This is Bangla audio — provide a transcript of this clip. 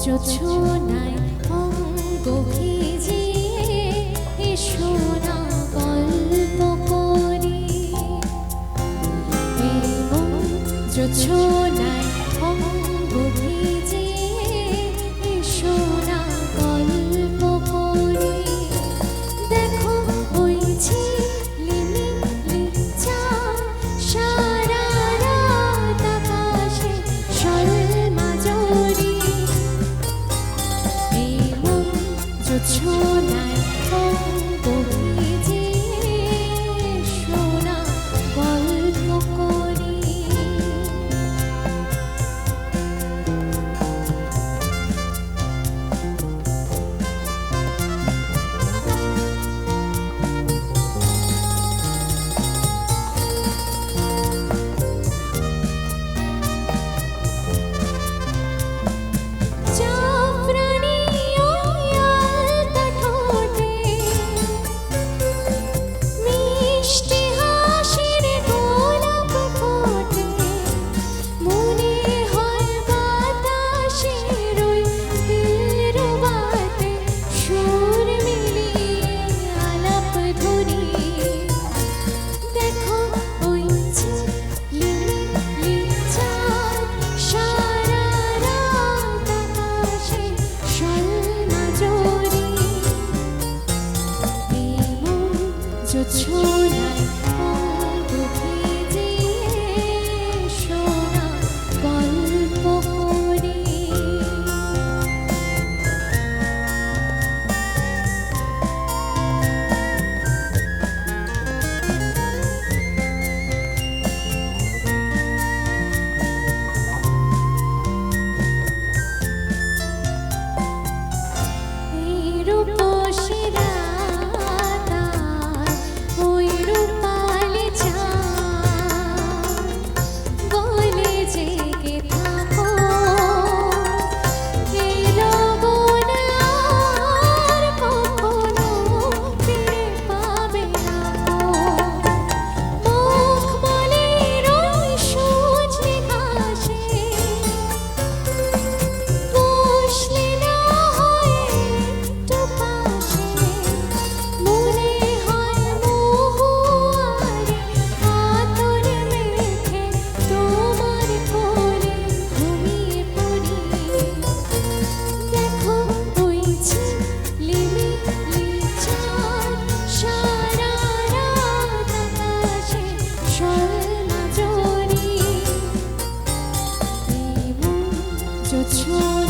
জোছনায় অঙ্গ ভিজিয়ে এসো না গল্প করি। এই মন জোছনায় অঙ্গ ভিজিয়ে এসো না গল্প করি। দেখো ওই ঝিলিমিলি চাঁদ সারা রাত আকাশে শোলমাজরি। এই মন জোছনায় অঙ্গ ভিজিয়ে এসো না গল্প করি। জোছনায় অঙ্গ ভিজিয়ে এসো না গল্প করি। এই রূপসী জোছনা